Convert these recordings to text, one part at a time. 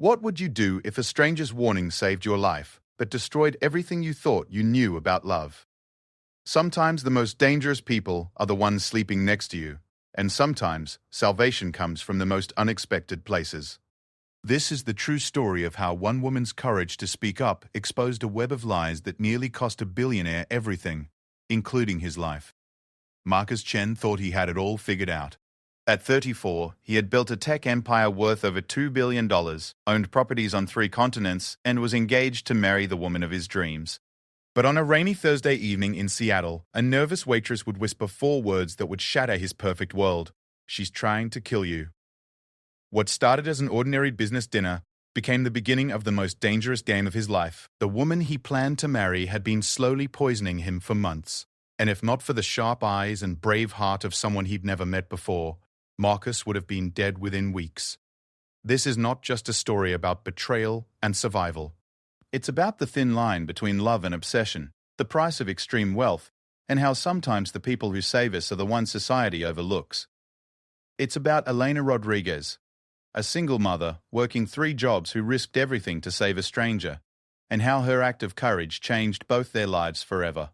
What would you do if a stranger's warning saved your life, but destroyed everything you thought you knew about love? Sometimes the most dangerous people are the ones sleeping next to you, and sometimes salvation comes from the most unexpected places. This is the true story of how one woman's courage to speak up exposed a web of lies that nearly cost a billionaire everything, including his life. Marcus Chen thought he had it all figured out. At 34, he had built a tech empire worth over $2 billion, owned properties on 3 continents, and was engaged to marry the woman of his dreams. But on a rainy Thursday evening in Seattle, a nervous waitress would whisper 4 words that would shatter his perfect world. "She's trying to kill you." What started as an ordinary business dinner became the beginning of the most dangerous game of his life. The woman he planned to marry had been slowly poisoning him for months, and if not for the sharp eyes and brave heart of someone he'd never met before, Marcus would have been dead within weeks. This is not just a story about betrayal and survival. It's about the thin line between love and obsession, the price of extreme wealth, and how sometimes the people who save us are the ones society overlooks. It's about Elena Rodriguez, a single mother working 3 jobs who risked everything to save a stranger, and how her act of courage changed both their lives forever.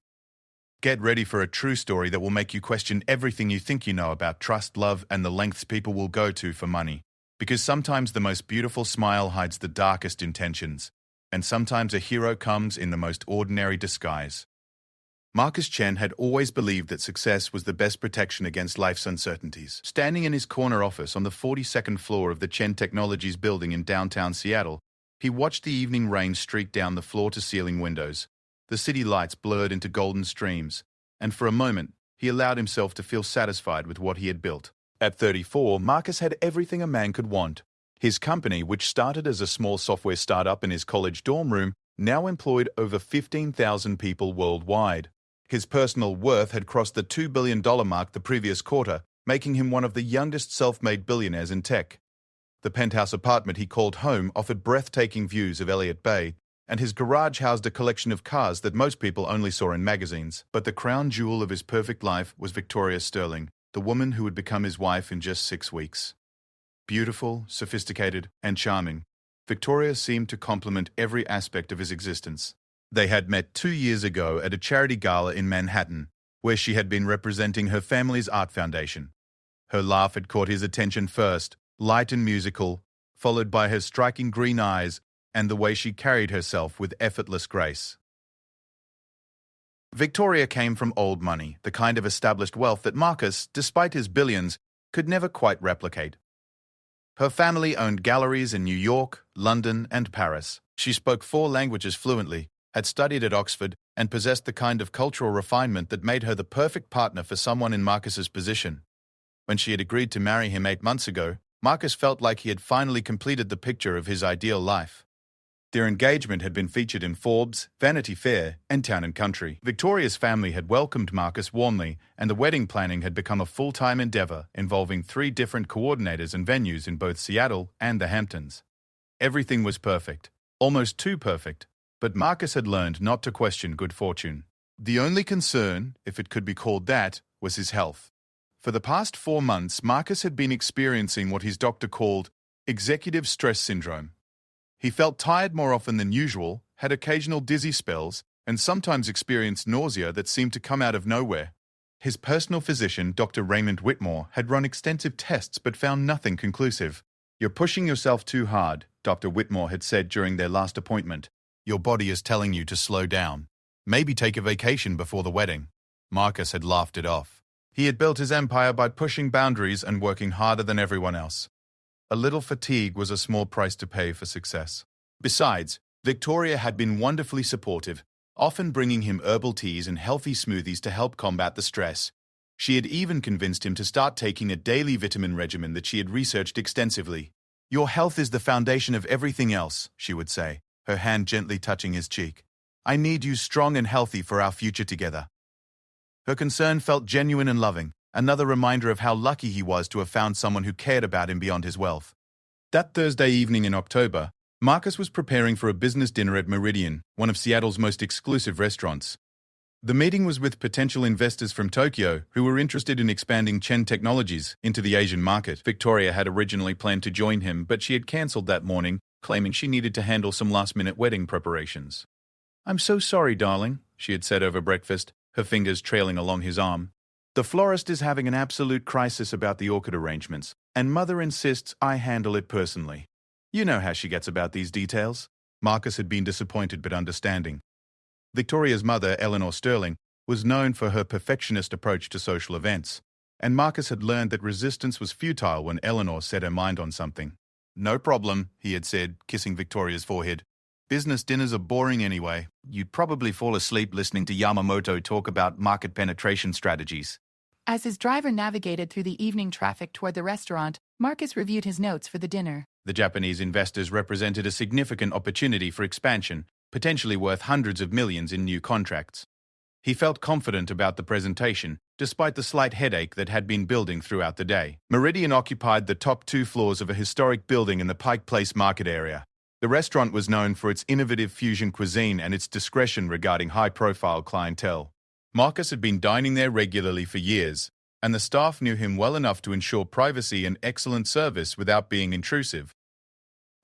Get ready for a true story that will make you question everything you think you know about trust, love, and the lengths people will go to for money. Because sometimes the most beautiful smile hides the darkest intentions, and sometimes a hero comes in the most ordinary disguise. Marcus Chen had always believed that success was the best protection against life's uncertainties. Standing in his corner office on the 42nd floor of the Chen Technologies building in downtown Seattle, he watched the evening rain streak down the floor-to-ceiling windows. The city lights blurred into golden streams, and for a moment, he allowed himself to feel satisfied with what he had built. At 34, Marcus had everything a man could want. His company, which started as a small software startup in his college dorm room, now employed over 15,000 people worldwide. His personal worth had crossed the $2 billion mark the previous quarter, making him one of the youngest self-made billionaires in tech. The penthouse apartment he called home offered breathtaking views of Elliott Bay, and his garage housed a collection of cars that most people only saw in magazines. But the crown jewel of his perfect life was Victoria Sterling, the woman who would become his wife in just 6 weeks. Beautiful, sophisticated, and charming, Victoria seemed to complement every aspect of his existence. They had met 2 years ago at a charity gala in Manhattan, where she had been representing her family's art foundation. Her laugh had caught his attention first, light and musical, followed by her striking green eyes and the way she carried herself with effortless grace. Victoria came from old money, the kind of established wealth that Marcus, despite his billions, could never quite replicate. Her family owned galleries in New York, London, and Paris. She spoke 4 languages fluently, had studied at Oxford, and possessed the kind of cultural refinement that made her the perfect partner for someone in Marcus's position. When she had agreed to marry him 8 months ago, Marcus felt like he had finally completed the picture of his ideal life. Their engagement had been featured in Forbes, Vanity Fair, and Town & Country. Victoria's family had welcomed Marcus warmly, and the wedding planning had become a full-time endeavor involving 3 different coordinators and venues in both Seattle and the Hamptons. Everything was perfect, almost too perfect. But Marcus had learned not to question good fortune. The only concern, if it could be called that, was his health. For the past 4 months, Marcus had been experiencing what his doctor called executive stress syndrome. He felt tired more often than usual, had occasional dizzy spells, and sometimes experienced nausea that seemed to come out of nowhere. His personal physician, Dr. Raymond Whitmore, had run extensive tests but found nothing conclusive. "You're pushing yourself too hard," Dr. Whitmore had said during their last appointment. "Your body is telling you to slow down. Maybe take a vacation before the wedding." Marcus had laughed it off. He had built his empire by pushing boundaries and working harder than everyone else. A little fatigue was a small price to pay for success. Besides, Victoria had been wonderfully supportive, often bringing him herbal teas and healthy smoothies to help combat the stress. She had even convinced him to start taking a daily vitamin regimen that she had researched extensively. "Your health is the foundation of everything else," she would say, her hand gently touching his cheek. "I need you strong and healthy for our future together." Her concern felt genuine and loving, another reminder of how lucky he was to have found someone who cared about him beyond his wealth. That Thursday evening in October, Marcus was preparing for a business dinner at Meridian, one of Seattle's most exclusive restaurants. The meeting was with potential investors from Tokyo who were interested in expanding Chen Technologies into the Asian market. Victoria had originally planned to join him, but she had cancelled that morning claiming she needed to handle some last-minute wedding preparations. "I'm so sorry, darling," she had said over breakfast, her fingers trailing along his arm. "The florist is having an absolute crisis about the orchid arrangements, and Mother insists I handle it personally. You know how she gets about these details." Marcus had been disappointed but understanding. Victoria's mother, Eleanor Sterling, was known for her perfectionist approach to social events, and Marcus had learned that resistance was futile when Eleanor set her mind on something. "No problem," he had said, kissing Victoria's forehead. "Business dinners are boring anyway. You'd probably fall asleep listening to Yamamoto talk about market penetration strategies." As his driver navigated through the evening traffic toward the restaurant, Marcus reviewed his notes for the dinner. The Japanese investors represented a significant opportunity for expansion, potentially worth hundreds of millions in new contracts. He felt confident about the presentation, despite the slight headache that had been building throughout the day. Meridian occupied the top 2 floors of a historic building in the Pike Place market area. The restaurant was known for its innovative fusion cuisine and its discretion regarding high-profile clientele. Marcus had been dining there regularly for years, and the staff knew him well enough to ensure privacy and excellent service without being intrusive.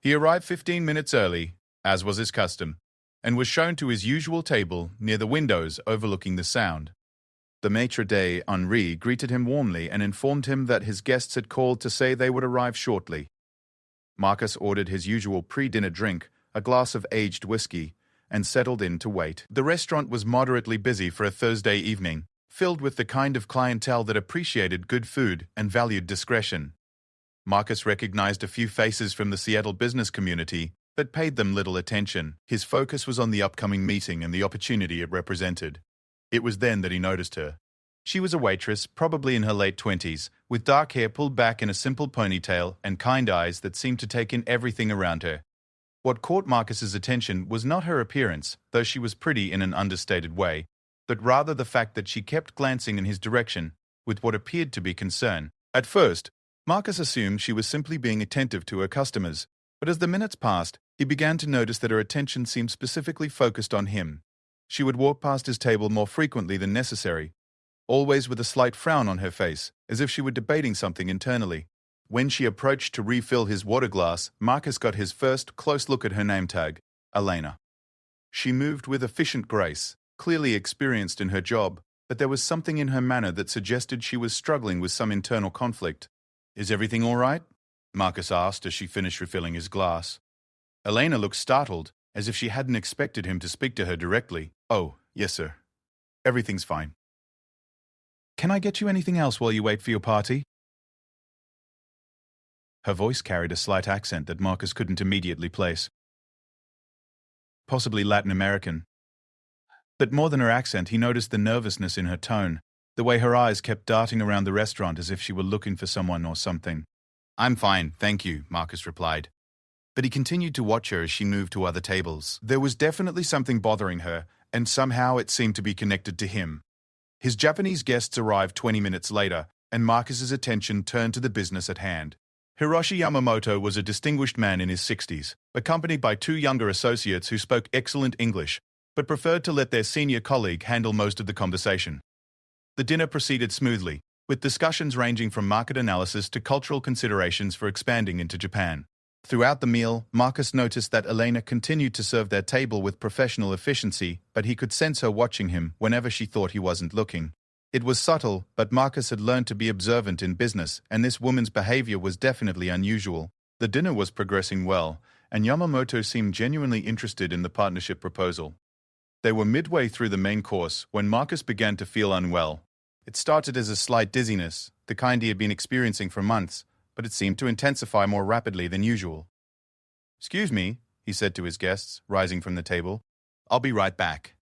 He arrived 15 minutes early, as was his custom, and was shown to his usual table near the windows overlooking the Sound. The maitre d' Henri greeted him warmly and informed him that his guests had called to say they would arrive shortly. Marcus ordered his usual pre-dinner drink, a glass of aged whiskey, and settled in to wait. The restaurant was moderately busy for a Thursday evening, filled with the kind of clientele that appreciated good food and valued discretion. Marcus recognized a few faces from the Seattle business community, but paid them little attention. His focus was on the upcoming meeting and the opportunity it represented. It was then that he noticed her. She was a waitress, probably in her late 20s, with dark hair pulled back in a simple ponytail and kind eyes that seemed to take in everything around her. What caught Marcus's attention was not her appearance, though she was pretty in an understated way, but rather the fact that she kept glancing in his direction with what appeared to be concern. At first, Marcus assumed she was simply being attentive to her customers, but as the minutes passed, he began to notice that her attention seemed specifically focused on him. She would walk past his table more frequently than necessary, always with a slight frown on her face, as if she were debating something internally. When she approached to refill his water glass, Marcus got his first close look at her name tag, Elena. She moved with efficient grace, clearly experienced in her job, but there was something in her manner that suggested she was struggling with some internal conflict. "Is everything all right?" Marcus asked as she finished refilling his glass. Elena looked startled, as if she hadn't expected him to speak to her directly. "Oh, yes, sir. Everything's fine. Can I get you anything else while you wait for your party?" Her voice carried a slight accent that Marcus couldn't immediately place. Possibly Latin American. But more than her accent, he noticed the nervousness in her tone, the way her eyes kept darting around the restaurant as if she were looking for someone or something. "I'm fine, thank you," Marcus replied. But he continued to watch her as she moved to other tables. There was definitely something bothering her, and somehow it seemed to be connected to him. His Japanese guests arrived 20 minutes later, and Marcus's attention turned to the business at hand. Hiroshi Yamamoto was a distinguished man in his 60s, accompanied by 2 younger associates who spoke excellent English, but preferred to let their senior colleague handle most of the conversation. The dinner proceeded smoothly, with discussions ranging from market analysis to cultural considerations for expanding into Japan. Throughout the meal, Marcus noticed that Elena continued to serve their table with professional efficiency, but he could sense her watching him whenever she thought he wasn't looking. It was subtle, but Marcus had learned to be observant in business, and this woman's behavior was definitely unusual. The dinner was progressing well, and Yamamoto seemed genuinely interested in the partnership proposal. They were midway through the main course when Marcus began to feel unwell. It started as a slight dizziness, the kind he had been experiencing for months, but it seemed to intensify more rapidly than usual. "Excuse me," he said to his guests, rising from the table. "I'll be right back."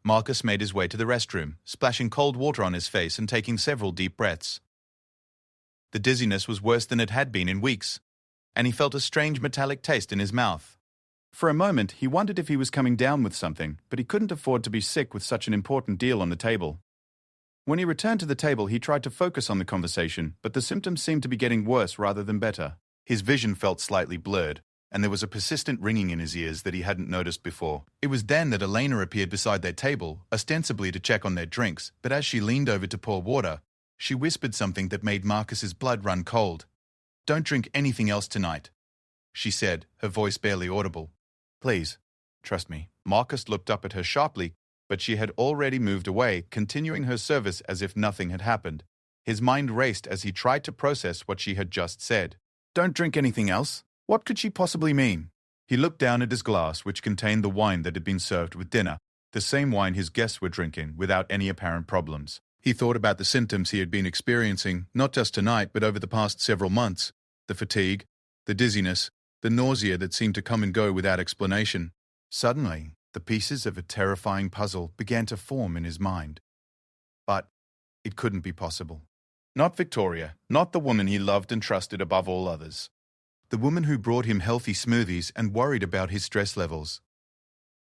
Marcus made his way to the restroom, splashing cold water on his face and taking several deep breaths. The dizziness was worse than it had been in weeks, and he felt a strange metallic taste in his mouth. For a moment, he wondered if he was coming down with something, but he couldn't afford to be sick with such an important deal on the table. When he returned to the table, he tried to focus on the conversation, but the symptoms seemed to be getting worse rather than better. His vision felt slightly blurred, and there was a persistent ringing in his ears that he hadn't noticed before. It was then that Elena appeared beside their table, ostensibly to check on their drinks, but as she leaned over to pour water, she whispered something that made Marcus's blood run cold. "Don't drink anything else tonight. she said, her voice barely audible. Please, trust me. Marcus looked up at her sharply, but she had already moved away, continuing her service as if nothing had happened. His mind raced as he tried to process what she had just said. Don't drink anything else? What could she possibly mean? He looked down at his glass, which contained the wine that had been served with dinner, the same wine his guests were drinking without any apparent problems. He thought about the symptoms he had been experiencing, not just tonight, but over the past several months. The fatigue, the dizziness, the nausea that seemed to come and go without explanation. Suddenly, the pieces of a terrifying puzzle began to form in his mind. But it couldn't be possible. Not Victoria, not the woman he loved and trusted above all others. The woman who brought him healthy smoothies and worried about his stress levels.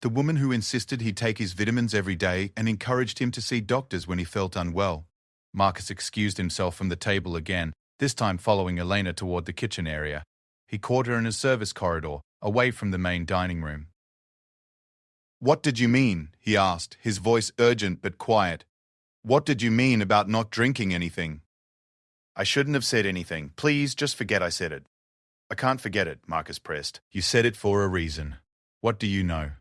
The woman who insisted he take his vitamins every day and encouraged him to see doctors when he felt unwell. Marcus excused himself from the table again, this time following Elena toward the kitchen area. He caught her in a service corridor, away from the main dining room. What did you mean? He asked, his voice urgent but quiet. What did you mean about not drinking anything? I shouldn't have said anything. Please, just forget I said it. I can't forget it, Marcus pressed. You said it for a reason. What do you know?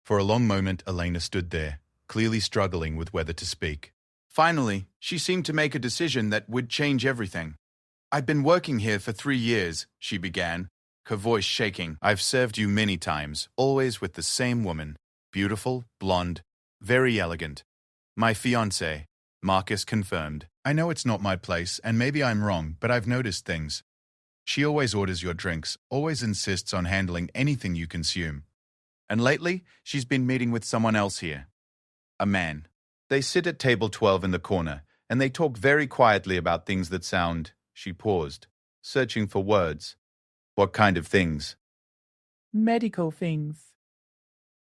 For a long moment, Elena stood there, clearly struggling with whether to speak. Finally, she seemed to make a decision that would change everything. I've been working here for 3 years, she began, her voice shaking. I've served you many times, always with the same woman. Beautiful, blonde, very elegant. My fiancée, Marcus confirmed. I know it's not my place, and maybe I'm wrong, but I've noticed things. She always orders your drinks, always insists on handling anything you consume. And lately, she's been meeting with someone else here. A man. They sit at table 12 in the corner, and they talk very quietly about things that sound... She paused, searching for words. What kind of things? Medical things.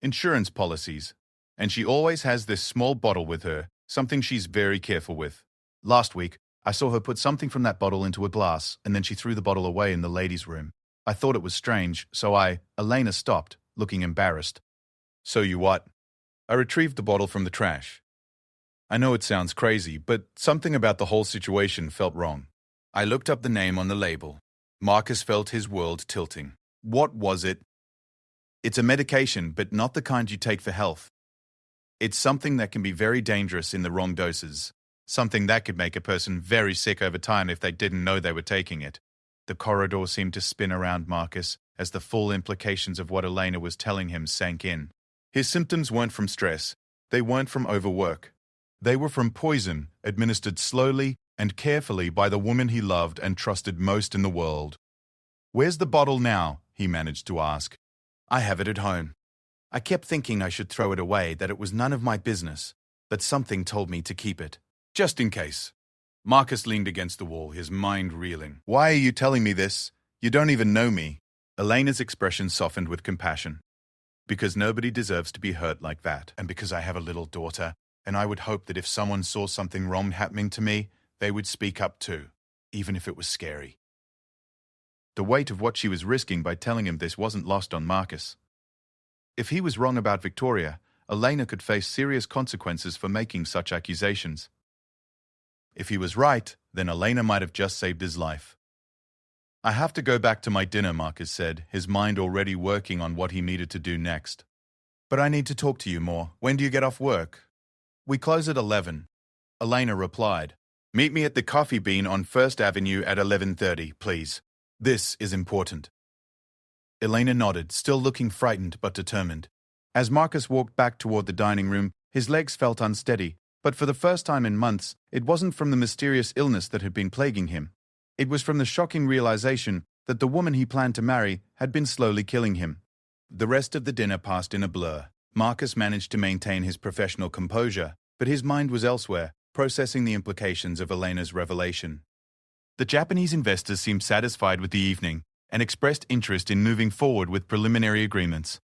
Insurance policies. And she always has this small bottle with her, something she's very careful with. Last week, I saw her put something from that bottle into a glass, and then she threw the bottle away in the ladies' room. I thought it was strange, so Elena stopped, looking embarrassed. So you what? I retrieved the bottle from the trash. I know it sounds crazy, but something about the whole situation felt wrong. I looked up the name on the label. Marcus felt his world tilting. What was it? It's a medication, but not the kind you take for health. It's something that can be very dangerous in the wrong doses. Something that could make a person very sick over time if they didn't know they were taking it. The corridor seemed to spin around Marcus as the full implications of what Elena was telling him sank in. His symptoms weren't from stress. They weren't from overwork. They were from poison, administered slowly and carefully by the woman he loved and trusted most in the world. Where's the bottle now? He managed to ask. I have it at home. I kept thinking I should throw it away, that it was none of my business, but something told me to keep it. Just in case. Marcus leaned against the wall, his mind reeling. Why are you telling me this? You don't even know me. Elena's expression softened with compassion. Because nobody deserves to be hurt like that, and because I have a little daughter, and I would hope that if someone saw something wrong happening to me, they would speak up too, even if it was scary. The weight of what she was risking by telling him this wasn't lost on Marcus. If he was wrong about Victoria, Elena could face serious consequences for making such accusations. If he was right, then Elena might have just saved his life. I have to go back to my dinner, Marcus said, his mind already working on what he needed to do next. But I need to talk to you more. When do you get off work? We close at 11. Elena replied. Meet me at the Coffee Bean on 1st Avenue at 11:30, please. This is important. Elena nodded, still looking frightened but determined. As Marcus walked back toward the dining room, his legs felt unsteady, but for the first time in months, it wasn't from the mysterious illness that had been plaguing him. It was from the shocking realization that the woman he planned to marry had been slowly killing him. The rest of the dinner passed in a blur. Marcus managed to maintain his professional composure, but his mind was elsewhere, processing the implications of Elena's revelation. The Japanese investors seemed satisfied with the evening and expressed interest in moving forward with preliminary agreements.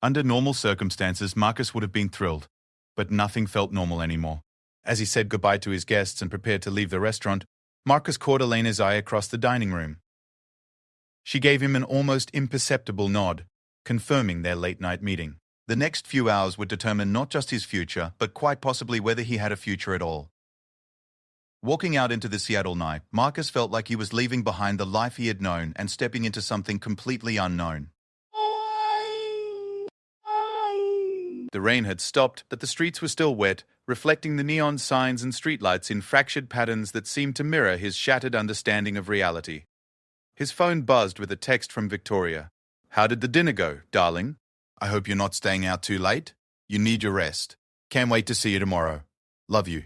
Under normal circumstances, Marcus would have been thrilled, but nothing felt normal anymore. As he said goodbye to his guests and prepared to leave the restaurant, Marcus caught Elena's eye across the dining room. She gave him an almost imperceptible nod, confirming their late-night meeting. The next few hours would determine not just his future, but quite possibly whether he had a future at all. Walking out into the Seattle night, Marcus felt like he was leaving behind the life he had known and stepping into something completely unknown. The rain had stopped, but the streets were still wet, reflecting the neon signs and streetlights in fractured patterns that seemed to mirror his shattered understanding of reality. His phone buzzed with a text from Victoria. "How did the dinner go, darling? I hope you're not staying out too late. You need your rest. Can't wait to see you tomorrow. Love you."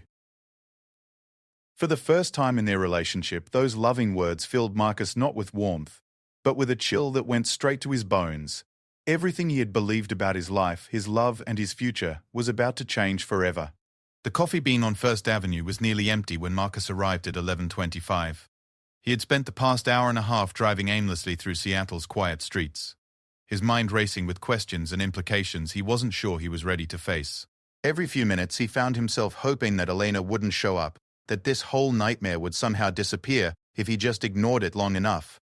For the first time in their relationship, those loving words filled Marcus not with warmth, but with a chill that went straight to his bones. Everything he had believed about his life, his love, and his future was about to change forever. The Coffee Bean on First Avenue was nearly empty when Marcus arrived at 11:25. He had spent the past hour and a half driving aimlessly through Seattle's quiet streets. His mind racing with questions and implications he wasn't sure he was ready to face. Every few minutes he found himself hoping that Elena wouldn't show up, that this whole nightmare would somehow disappear if he just ignored it long enough.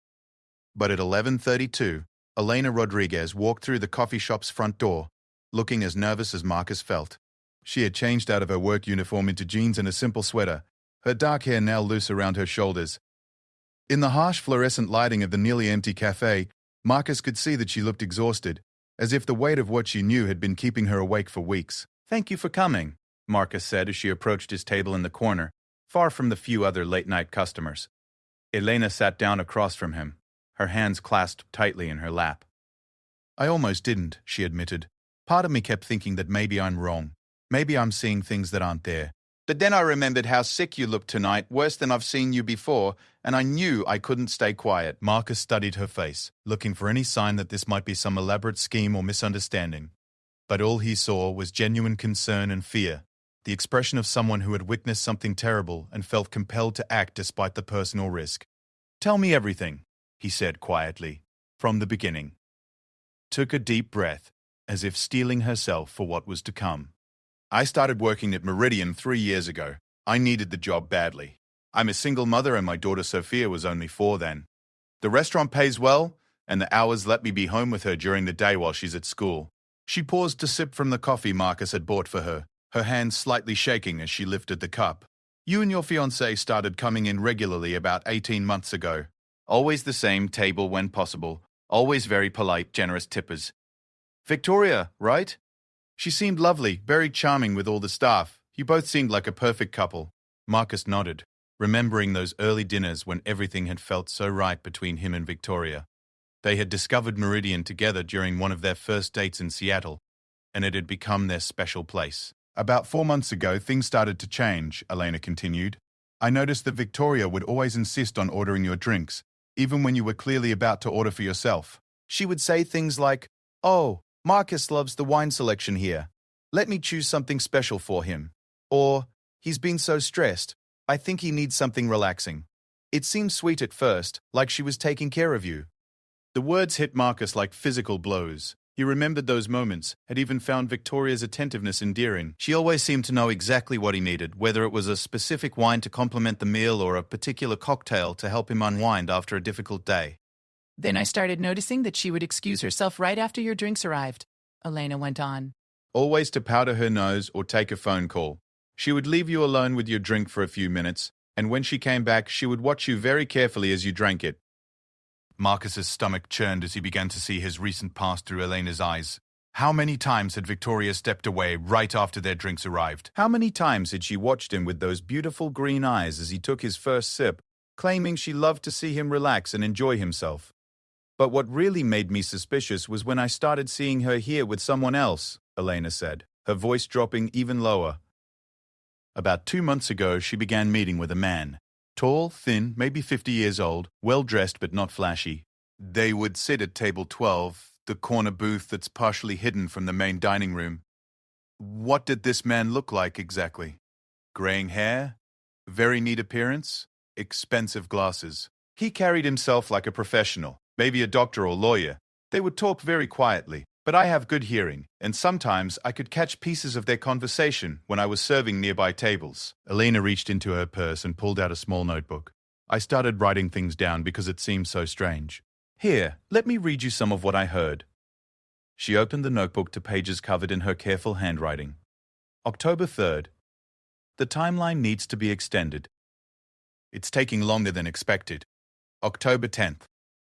But at 11:32, Elena Rodriguez walked through the coffee shop's front door, looking as nervous as Marcus felt. She had changed out of her work uniform into jeans and a simple sweater, her dark hair now loose around her shoulders. In the harsh fluorescent lighting of the nearly empty cafe, Marcus could see that she looked exhausted, as if the weight of what she knew had been keeping her awake for weeks. "Thank you for coming," Marcus said as she approached his table in the corner, far from the few other late-night customers. Elena sat down across from him, her hands clasped tightly in her lap. "I almost didn't," she admitted. "Part of me kept thinking that maybe I'm wrong. Maybe I'm seeing things that aren't there. But then I remembered how sick you looked tonight, worse than I've seen you before, and I knew I couldn't stay quiet." Marcus studied her face, looking for any sign that this might be some elaborate scheme or misunderstanding. But all he saw was genuine concern and fear, the expression of someone who had witnessed something terrible and felt compelled to act despite the personal risk. "Tell me everything," he said quietly, "from the beginning." Took a deep breath, as if steeling herself for what was to come. "I started working at Meridian 3 years ago. I needed the job badly. I'm a single mother and my daughter Sophia was only 4 then. The restaurant pays well, and the hours let me be home with her during the day while she's at school." She paused to sip from the coffee Marcus had bought for her, her hands slightly shaking as she lifted the cup. "You and your fiancé started coming in regularly about 18 months ago. Always the same table when possible. Always very polite, generous tippers. Victoria, right? She seemed lovely, very charming with all the staff. You both seemed like a perfect couple." Marcus nodded, remembering those early dinners when everything had felt so right between him and Victoria. They had discovered Meridian together during one of their first dates in Seattle, and it had become their special place. "About 4 months ago, things started to change," Elena continued. "I noticed that Victoria would always insist on ordering your drinks, even when you were clearly about to order for yourself. She would say things like, 'Oh, Marcus loves the wine selection here. Let me choose something special for him.' Or, 'He's been so stressed. I think he needs something relaxing.' It seemed sweet at first, like she was taking care of you." The words hit Marcus like physical blows. He remembered those moments, had even found Victoria's attentiveness endearing. She always seemed to know exactly what he needed, whether it was a specific wine to complement the meal or a particular cocktail to help him unwind after a difficult day. "Then I started noticing that she would excuse herself right after your drinks arrived," Elena went on. "Always to powder her nose or take a phone call. She would leave you alone with your drink for a few minutes, and when she came back, she would watch you very carefully as you drank it." Marcus's stomach churned as he began to see his recent past through Elena's eyes. How many times had Victoria stepped away right after their drinks arrived? How many times had she watched him with those beautiful green eyes as he took his first sip, claiming she loved to see him relax and enjoy himself? "But what really made me suspicious was when I started seeing her here with someone else," Elena said, her voice dropping even lower. "About 2 months ago, she began meeting with a man. Tall, thin, maybe 50 years old, well-dressed but not flashy. They would sit at table 12, the corner booth that's partially hidden from the main dining room." "What did this man look like exactly?" "Graying hair, very neat appearance, expensive glasses. He carried himself like a professional, maybe a doctor or lawyer. They would talk very quietly, but I have good hearing, and sometimes I could catch pieces of their conversation when I was serving nearby tables." Elena reached into her purse and pulled out a small notebook. "I started writing things down because it seemed so strange. Here, let me read you some of what I heard." She opened the notebook to pages covered in her careful handwriting. October 3rd. "The timeline needs to be extended. It's taking longer than expected. October 10th.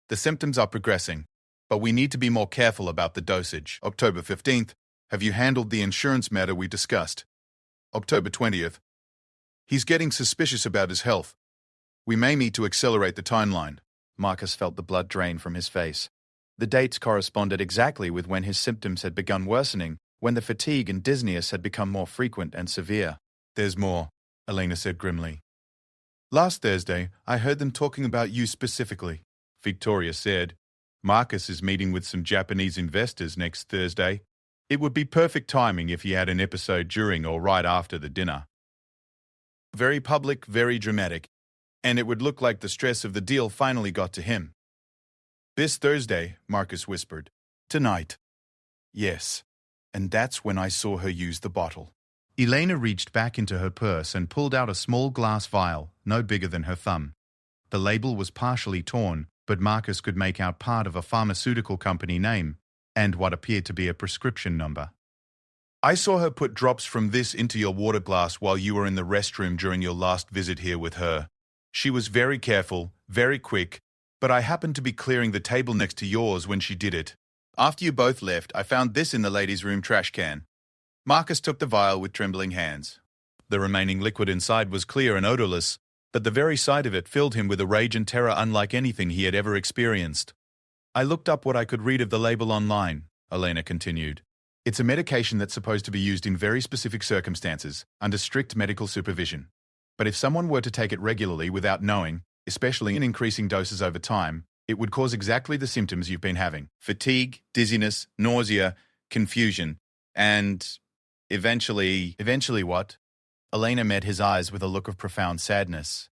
The symptoms are progressing, but we need to be more careful about the dosage. October 15th. Have you handled the insurance matter we discussed? October 20th. He's getting suspicious about his health. We may need to accelerate the timeline. Marcus felt the blood drain from his face. The dates corresponded exactly with when his symptoms had begun worsening, when the fatigue and dizziness had become more frequent and severe. There's more, Elena said grimly. Last Thursday, I heard them talking about you specifically. Victoria said, Marcus is meeting with some Japanese investors next Thursday. It would be perfect timing if he had an episode during or right after the dinner. Very public, very dramatic, and it would look like the stress of the deal finally got to him. This Thursday, Marcus whispered. Tonight. Yes, and that's when I saw her use the bottle. Elena reached back into her purse and pulled out a small glass vial, no bigger than her thumb. The label was partially torn, but Marcus could make out part of a pharmaceutical company name and what appeared to be a prescription number. I saw her put drops from this into your water glass while you were in the restroom during your last visit here with her. She was very careful, very quick, but I happened to be clearing the table next to yours when she did it. After you both left, I found this in the ladies' room trash can. Marcus took the vial with trembling hands. The remaining liquid inside was clear and odorless, but the very sight of it filled him with a rage and terror unlike anything he had ever experienced. I looked up what I could read of the label online, Elena continued. It's a medication that's supposed to be used in very specific circumstances, under strict medical supervision. But if someone were to take it regularly without knowing, especially in increasing doses over time, it would cause exactly the symptoms you've been having. Fatigue, dizziness, nausea, confusion, and eventually what? Elena met his eyes with a look of profound sadness.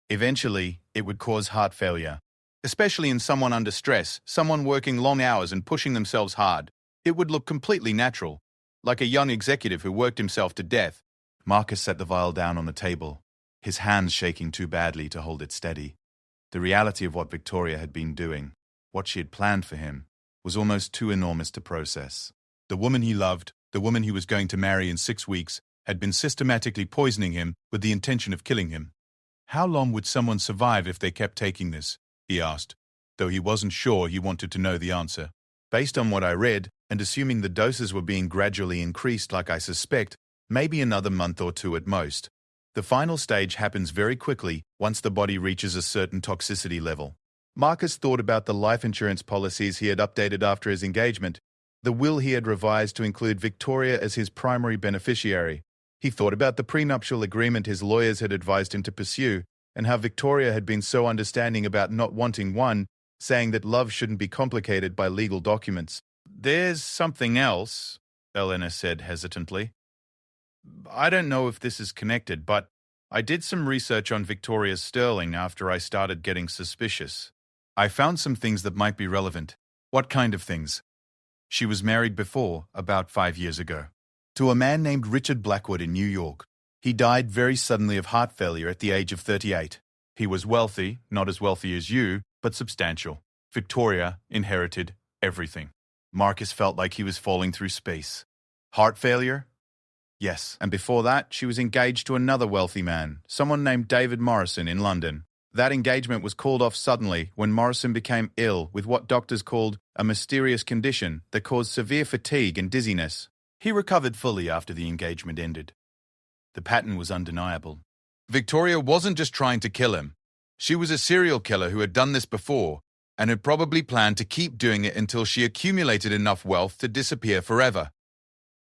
Eventually, it would cause heart failure. Especially in someone under stress, someone working long hours and pushing themselves hard. It would look completely natural, like a young executive who worked himself to death. Marcus set the vial down on the table, his hands shaking too badly to hold it steady. The reality of what Victoria had been doing, what she had planned for him, was almost too enormous to process. The woman he loved, the woman he was going to marry in 6 weeks, had been systematically poisoning him with the intention of killing him. How long would someone survive if they kept taking this? He asked, though he wasn't sure he wanted to know the answer. Based on what I read, and assuming the doses were being gradually increased like I suspect, maybe another month or 2 at most. The final stage happens very quickly once the body reaches a certain toxicity level. Marcus thought about the life insurance policies he had updated after his engagement, the will he had revised to include Victoria as his primary beneficiary. He thought about the prenuptial agreement his lawyers had advised him to pursue, and how Victoria had been so understanding about not wanting one, saying that love shouldn't be complicated by legal documents. There's something else, Elena said hesitantly. I don't know if this is connected, but I did some research on Victoria Sterling after I started getting suspicious. I found some things that might be relevant. What kind of things? She was married before, about 5 years ago, to a man named Richard Blackwood in New York. He died very suddenly of heart failure at the age of 38. He was wealthy, not as wealthy as you, but substantial. Victoria inherited everything. Marcus felt like he was falling through space. Heart failure? Yes, and before that, she was engaged to another wealthy man, someone named David Morrison in London. That engagement was called off suddenly when Morrison became ill with what doctors called a mysterious condition that caused severe fatigue and dizziness. He recovered fully after the engagement ended. The pattern was undeniable. Victoria wasn't just trying to kill him. She was a serial killer who had done this before and had probably planned to keep doing it until she accumulated enough wealth to disappear forever.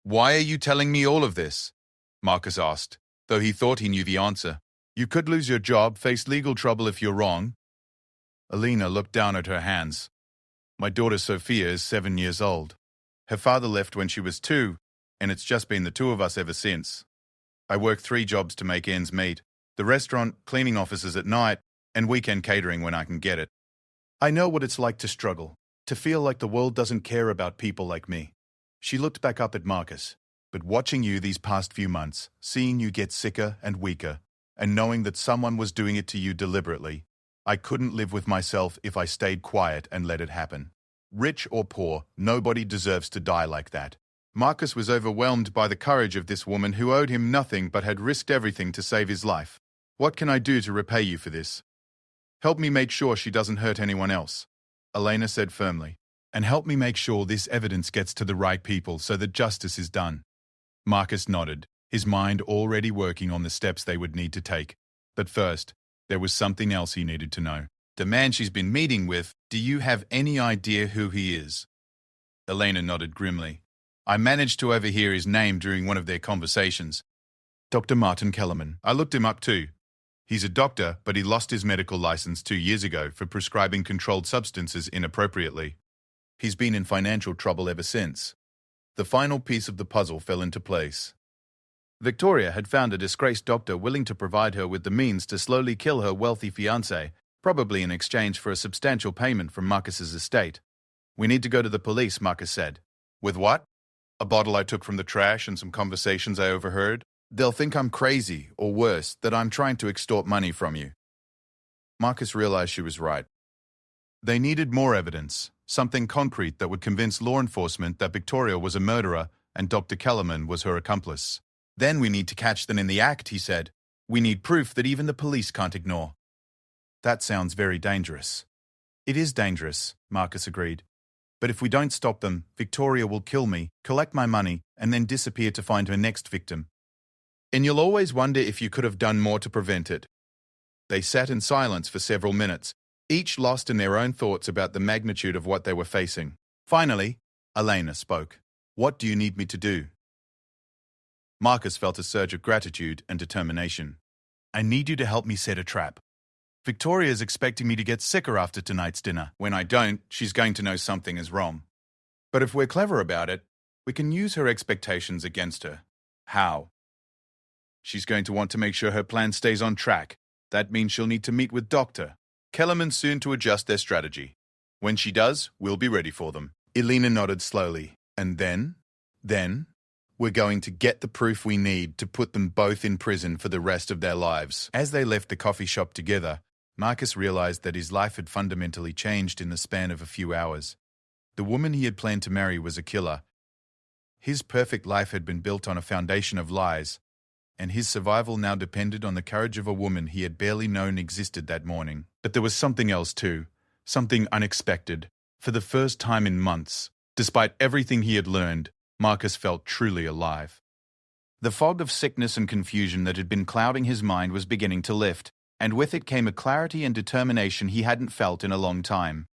Why are you telling me all of this? Marcus asked, though he thought he knew the answer. You could lose your job, face legal trouble if you're wrong. Elena looked down at her hands. My daughter Sophia is 7 years old. Her father left when she was 2, and it's just been the 2 of us ever since. I work 3 jobs to make ends meet. The restaurant, cleaning offices at night, and weekend catering when I can get it. I know what it's like to struggle, to feel like the world doesn't care about people like me. She looked back up at Marcus. But watching you these past few months, seeing you get sicker and weaker, and knowing that someone was doing it to you deliberately, I couldn't live with myself if I stayed quiet and let it happen. Rich or poor, nobody deserves to die like that. Marcus was overwhelmed by the courage of this woman who owed him nothing but had risked everything to save his life. What can I do to repay you for this? Help me make sure she doesn't hurt anyone else, Elena said firmly. And help me make sure this evidence gets to the right people so that justice is done. Marcus nodded, his mind already working on the steps they would need to take. But first, there was something else he needed to know. The man she's been meeting with, do you have any idea who he is? Elena nodded grimly. I managed to overhear his name during one of their conversations. Dr. Martin Kellerman. I looked him up too. He's a doctor, but he lost his medical license 2 years ago for prescribing controlled substances inappropriately. He's been in financial trouble ever since. The final piece of the puzzle fell into place. Victoria had found a disgraced doctor willing to provide her with the means to slowly kill her wealthy fiancé, probably in exchange for a substantial payment from Marcus's estate. We need to go to the police, Marcus said. With what? A bottle I took from the trash and some conversations I overheard? They'll think I'm crazy, or worse, that I'm trying to extort money from you. Marcus realized she was right. They needed more evidence, something concrete that would convince law enforcement that Victoria was a murderer and Dr. Kellerman was her accomplice. Then we need to catch them in the act, he said. We need proof that even the police can't ignore. That sounds very dangerous. It is dangerous, Marcus agreed. But if we don't stop them, Victoria will kill me, collect my money, and then disappear to find her next victim. And you'll always wonder if you could have done more to prevent it. They sat in silence for several minutes, each lost in their own thoughts about the magnitude of what they were facing. Finally, Elena spoke. What do you need me to do? Marcus felt a surge of gratitude and determination. I need you to help me set a trap. Victoria is expecting me to get sicker after tonight's dinner. When I don't, she's going to know something is wrong. But if we're clever about it, we can use her expectations against her. How? She's going to want to make sure her plan stays on track. That means she'll need to meet with Dr. Kellerman soon to adjust their strategy. When she does, we'll be ready for them. Elena nodded slowly. And then, we're going to get the proof we need to put them both in prison for the rest of their lives. As they left the coffee shop together, Marcus realized that his life had fundamentally changed in the span of a few hours. The woman he had planned to marry was a killer. His perfect life had been built on a foundation of lies, and his survival now depended on the courage of a woman he had barely known existed that morning. But there was something else too, something unexpected. For the first time in months, despite everything he had learned, Marcus felt truly alive. The fog of sickness and confusion that had been clouding his mind was beginning to lift, and with it came a clarity and determination he hadn't felt in a long time.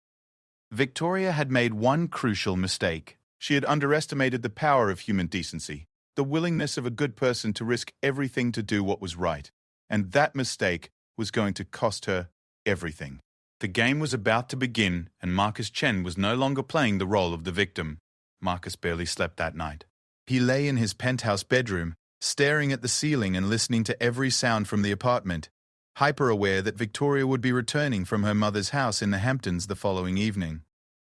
Victoria had made one crucial mistake. She had underestimated the power of human decency, the willingness of a good person to risk everything to do what was right. And that mistake was going to cost her everything. The game was about to begin, and Marcus Chen was no longer playing the role of the victim. Marcus barely slept that night. He lay in his penthouse bedroom, staring at the ceiling and listening to every sound from the apartment, hyper-aware that Victoria would be returning from her mother's house in the Hamptons the following evening.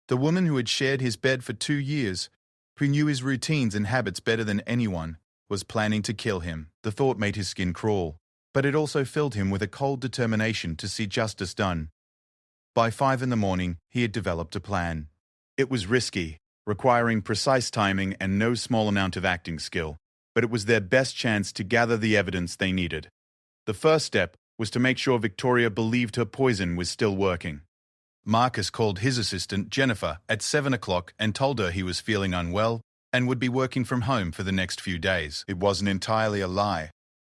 The woman who had shared his bed for 2 years, who knew his routines and habits better than anyone, was planning to kill him. The thought made his skin crawl, but it also filled him with a cold determination to see justice done. By 5 a.m, he had developed a plan. It was risky, requiring precise timing and no small amount of acting skill, but it was their best chance to gather the evidence they needed. The first step was to make sure Victoria believed her poison was still working. Marcus called his assistant, Jennifer, at 7 o'clock and told her he was feeling unwell and would be working from home for the next few days. It wasn't entirely a lie.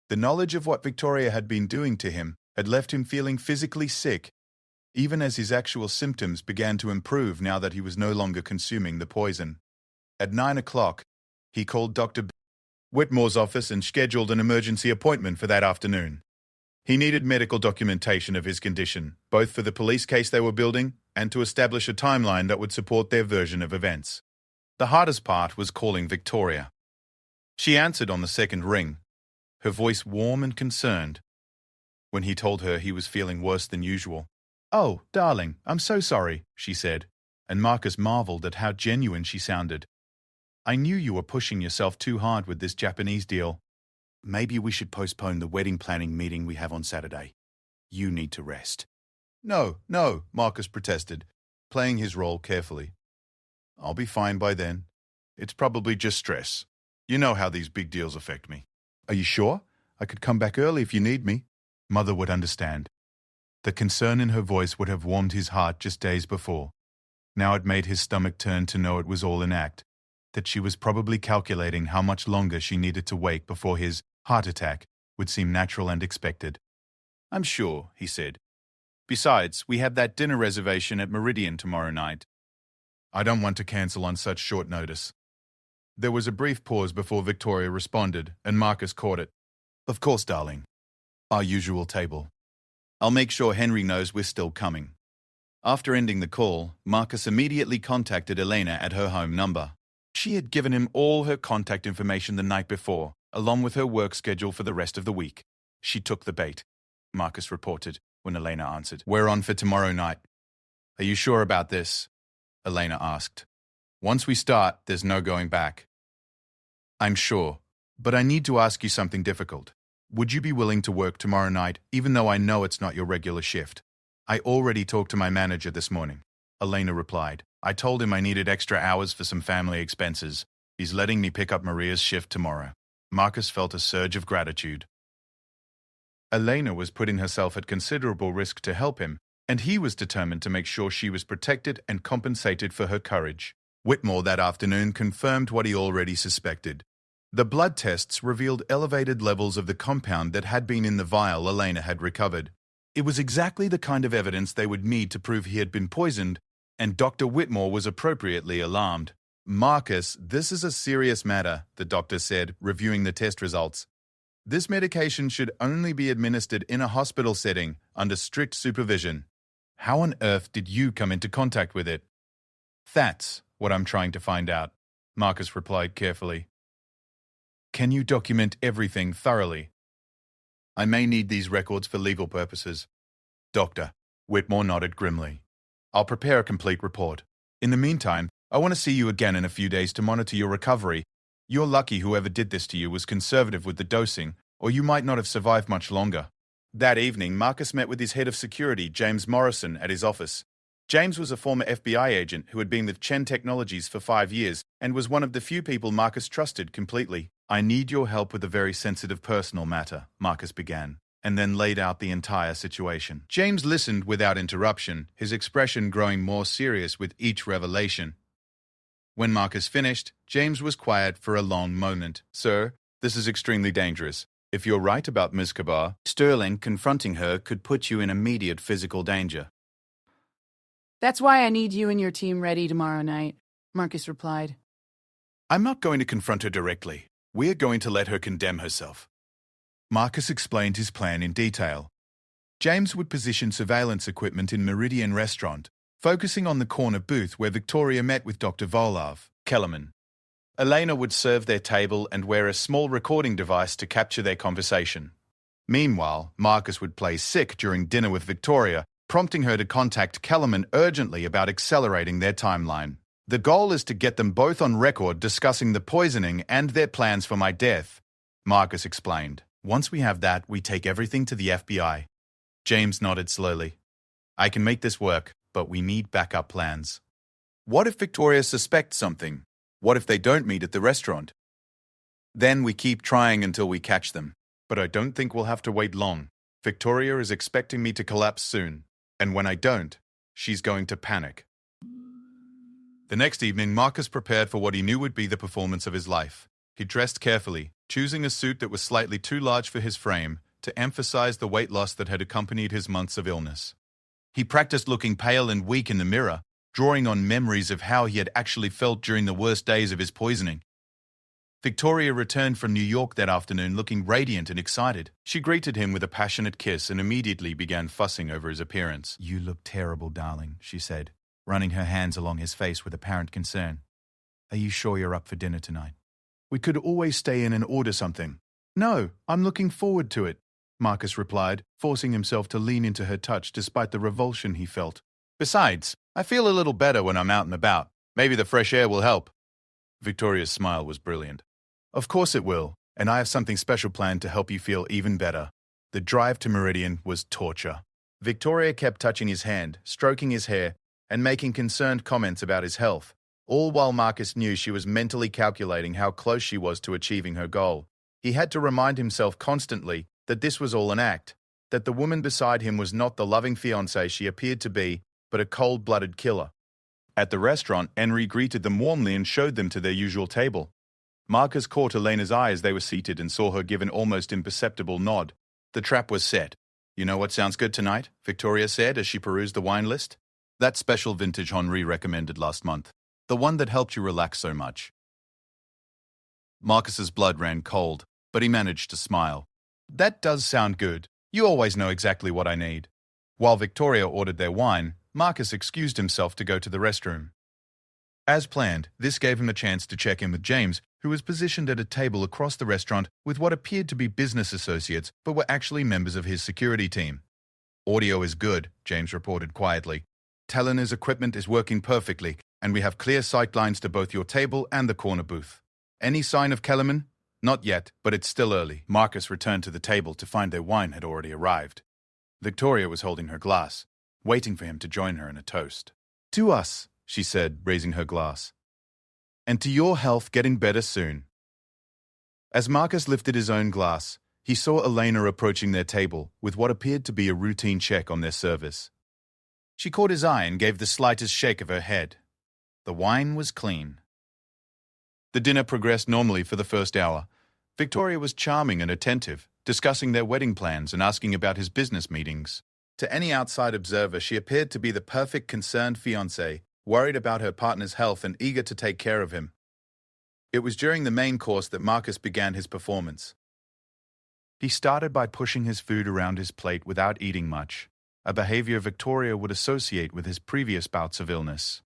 The knowledge of what Victoria had been doing to him had left him feeling physically sick, even as his actual symptoms began to improve now that he was no longer consuming the poison. At 9 o'clock, he called Dr. Whitmore's office and scheduled an emergency appointment for that afternoon. He needed medical documentation of his condition, both for the police case they were building and to establish a timeline that would support their version of events. The hardest part was calling Victoria. She answered on the second ring, her voice warm and concerned. When he told her he was feeling worse than usual, "Oh, darling, I'm so sorry," she said, and Marcus marveled at how genuine she sounded. "I knew you were pushing yourself too hard with this Japanese deal. Maybe we should postpone the wedding planning meeting we have on Saturday. You need to rest." No, Marcus protested, playing his role carefully. "I'll be fine by then. It's probably just stress. You know how these big deals affect me." "Are you sure? I could come back early if you need me." Mother would understand. The concern in her voice would have warmed his heart just days before. Now it made his stomach turn to know it was all an act, that she was probably calculating how much longer she needed to wait before his heart attack would seem natural and expected. "I'm sure," he said. "Besides, we have that dinner reservation at Meridian tomorrow night." "I don't want to cancel on such short notice." There was a brief pause before Victoria responded, and Marcus caught it. "Of course, darling. Our usual table." "I'll make sure Henry knows we're still coming." After ending the call, Marcus immediately contacted Elena at her home number. She had given him all her contact information the night before, along with her work schedule for the rest of the week. "She took the bait," Marcus reported when Elena answered. "We're on for tomorrow night." "Are you sure about this?" Elena asked. "Once we start, there's no going back." "I'm sure, but I need to ask you something difficult. Would you be willing to work tomorrow night, even though I know it's not your regular shift?" "I already talked to my manager this morning," Elena replied. "I told him I needed extra hours for some family expenses. He's letting me pick up Maria's shift tomorrow." Marcus felt a surge of gratitude. Elena was putting herself at considerable risk to help him, and he was determined to make sure she was protected and compensated for her courage. Whitmore that afternoon confirmed what he already suspected. The blood tests revealed elevated levels of the compound that had been in the vial Elena had recovered. It was exactly the kind of evidence they would need to prove he had been poisoned, and Dr. Whitmore was appropriately alarmed. "Marcus, this is a serious matter," the doctor said, reviewing the test results. "This medication should only be administered in a hospital setting, under strict supervision. How on earth did you come into contact with it?" "That's what I'm trying to find out," Marcus replied carefully. "Can you document everything thoroughly?" "I may need these records for legal purposes." "Doctor," Whitmore nodded grimly. "I'll prepare a complete report. In the meantime, I want to see you again in a few days to monitor your recovery. You're lucky whoever did this to you was conservative with the dosing, or you might not have survived much longer." That evening, Marcus met with his head of security, James Morrison, at his office. James was a former FBI agent who had been with Chen Technologies for 5 years and was one of the few people Marcus trusted completely. "I need your help with a very sensitive personal matter," Marcus began, and then laid out the entire situation. James listened without interruption, his expression growing more serious with each revelation. When Marcus finished, James was quiet for a long moment. "Sir, this is extremely dangerous. If you're right about Ms. Kabar, Sterling confronting her could put you in immediate physical danger." That's why I need you and your team ready tomorrow night, Marcus replied. "I'm not going to confront her directly. We're going to let her condemn herself." Marcus explained his plan in detail. James would position surveillance equipment in Meridian restaurant, focusing on the corner booth where Victoria met with Dr. Volov, Kellerman. Elena would serve their table and wear a small recording device to capture their conversation. Meanwhile, Marcus would play sick during dinner with Victoria, prompting her to contact Kellerman urgently about accelerating their timeline. "The goal is to get them both on record discussing the poisoning and their plans for my death," Marcus explained. "Once we have that, we take everything to the FBI." James nodded slowly. "I can make this work, but we need backup plans." "What if Victoria suspects something? What if they don't meet at the restaurant?" "Then we keep trying until we catch them. But I don't think we'll have to wait long. Victoria is expecting me to collapse soon, and when I don't, she's going to panic." The next evening, Marcus prepared for what he knew would be the performance of his life. He dressed carefully, choosing a suit that was slightly too large for his frame to emphasize the weight loss that had accompanied his months of illness. He practiced looking pale and weak in the mirror, drawing on memories of how he had actually felt during the worst days of his poisoning. Victoria returned from New York that afternoon looking radiant and excited. She greeted him with a passionate kiss and immediately began fussing over his appearance. "You look terrible, darling," she said, running her hands along his face with apparent concern. "Are you sure you're up for dinner tonight? We could always stay in and order something." "No, I'm looking forward to it," Marcus replied, forcing himself to lean into her touch despite the revulsion he felt. "Besides, I feel a little better when I'm out and about. Maybe the fresh air will help." Victoria's smile was brilliant. "Of course it will, and I have something special planned to help you feel even better." The drive to Meridian was torture. Victoria kept touching his hand, stroking his hair, and making concerned comments about his health, all while Marcus knew she was mentally calculating how close she was to achieving her goal. He had to remind himself constantly that this was all an act. that the woman beside him was not the loving fiancée she appeared to be, but a cold-blooded killer. At the restaurant, Henry greeted them warmly and showed them to their usual table. Marcus caught Elena's eye as they were seated and saw her give an almost imperceptible nod. The trap was set. "You know what sounds good tonight?" Victoria said as she perused the wine list. "That special vintage Henri recommended last month. The one that helped you relax so much." Marcus's blood ran cold, but he managed to smile. "That does sound good. You always know exactly what I need." While Victoria ordered their wine, Marcus excused himself to go to the restroom. As planned, this gave him a chance to check in with James, who was positioned at a table across the restaurant with what appeared to be business associates but were actually members of his security team. "Audio is good," James reported quietly. "Talenor's equipment is working perfectly, and we have clear sight lines to both your table and the corner booth. Any sign of Kellerman? Not yet, but it's still early." Marcus returned to the table to find their wine had already arrived. Victoria was holding her glass, waiting for him to join her in a toast. "To us," she said, raising her glass. "And to your health getting better soon." As Marcus lifted his own glass, he saw Elena approaching their table with what appeared to be a routine check on their service. She caught his eye and gave the slightest shake of her head. The wine was clean. The dinner progressed normally for the first hour. Victoria was charming and attentive, discussing their wedding plans and asking about his business meetings. To any outside observer, she appeared to be the perfect concerned fiancée, worried about her partner's health and eager to take care of him. It was during the main course that Marcus began his performance. He started by pushing his food around his plate without eating much, a behavior Victoria would associate with his previous bouts of illness.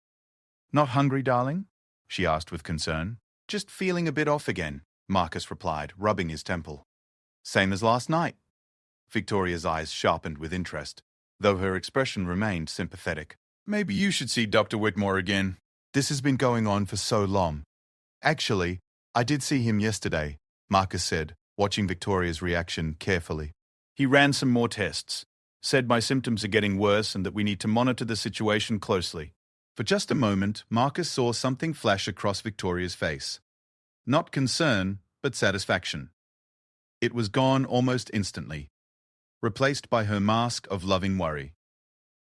"Not hungry, darling?" she asked with concern. "Just feeling a bit off again," Marcus replied, rubbing his temple. "Same as last night." Victoria's eyes sharpened with interest, though her expression remained sympathetic. "Maybe you should see Dr. Whitmore again. This has been going on for so long." "Actually, I did see him yesterday," Marcus said, watching Victoria's reaction carefully. "He ran some more tests, said my symptoms are getting worse and that we need to monitor the situation closely." For just a moment, Marcus saw something flash across Victoria's face. Not concern, but satisfaction. It was gone almost instantly, replaced by her mask of loving worry.